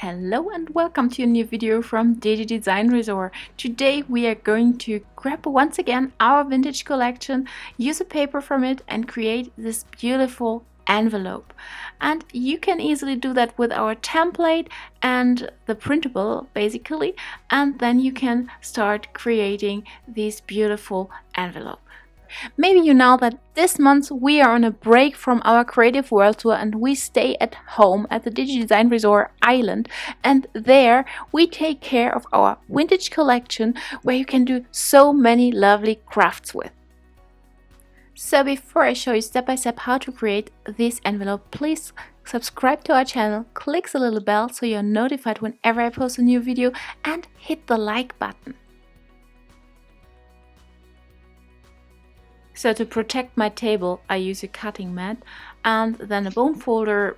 Hello and welcome to a new video from Digidesignresort. Today we are going to grab once again our vintage collection, use a paper from it and create this beautiful envelope. And you can easily do that with our template and the printable basically, and then you can start creating this beautiful envelope. Maybe you know that this month we are on a break from our Creative World Tour and we stay at home at the Digidesignresort Island, and there we take care of our vintage collection where you can do so many lovely crafts with. So before I show you step by step how to create this envelope, please subscribe to our channel, click the little bell so you're notified whenever I post a new video, and hit the like button. So to protect my table, I use a cutting mat and then a bone folder,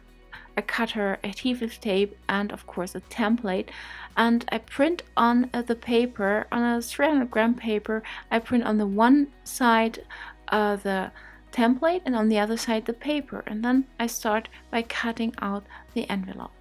a cutter, adhesive tape, and of course a template. And I print on the paper, on a 300-gram paper, I print on the one side the template and on the other side the paper. And then I start by cutting out the envelope.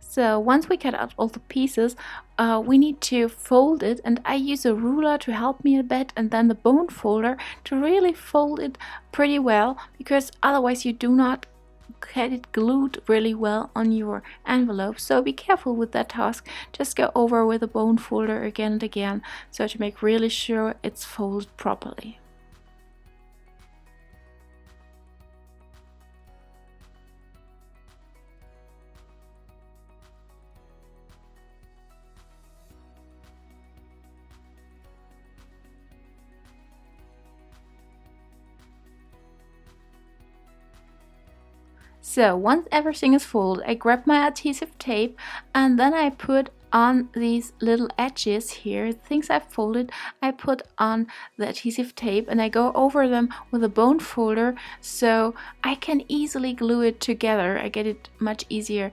So once we cut out all the pieces, we need to fold it, and I use a ruler to help me a bit and then the bone folder to really fold it pretty well, because otherwise you do not get it glued really well on your envelope. So be careful with that task. Just go over with the bone folder again and again so to make really sure it's folded properly. So once everything is folded, I grab my adhesive tape and then I put on these little edges here, things I've folded, I put on the adhesive tape and I go over them with a bone folder so I can easily glue it together. I get it much easier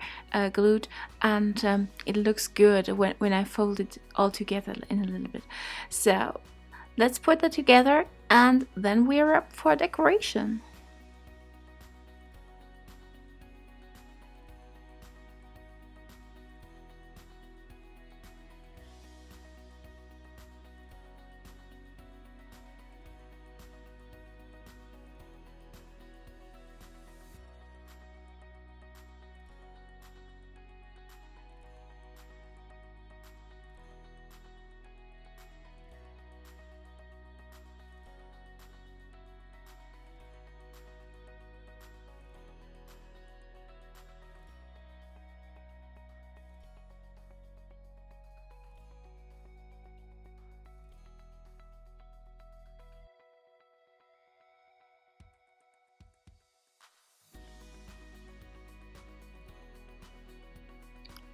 glued, and it looks good when I fold it all together in a little bit. So let's put that together and then we're up for decoration.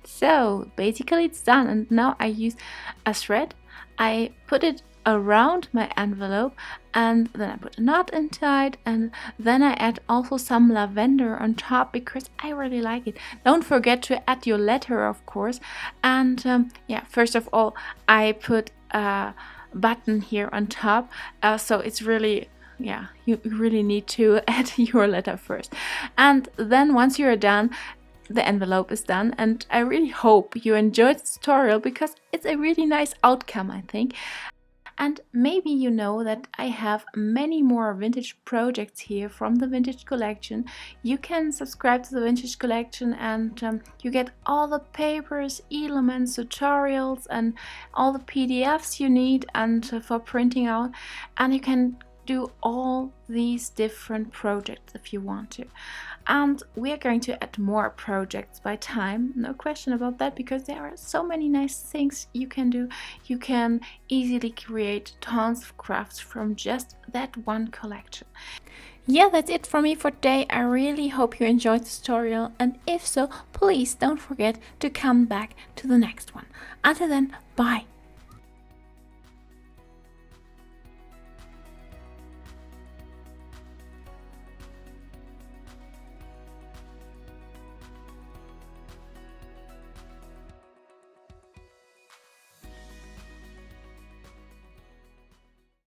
So basically it's done, and now I use a thread. I put it around my envelope and then I put a knot inside, and then I add also some lavender on top because I really like it. Don't forget to add your letter, of course. And yeah, first of all I put a button here on top, so it's really yeah, you really need to add your letter first. And then once you're done, the envelope is done, and I really hope you enjoyed the tutorial because it's a really nice outcome, I think. And maybe you know that I have many more vintage projects here from the vintage collection. You can subscribe to the vintage collection and you get all the papers, elements, tutorials and all the PDFs you need and for printing out, and you can do all these different projects if you want to. And we are going to add more projects by time, no question about that, because there are so many nice things you can do. You can easily create tons of crafts from just that one collection. Yeah, that's it from me for today. I really hope you enjoyed the tutorial, and if so, please don't forget to come back to the next one. Until then, bye!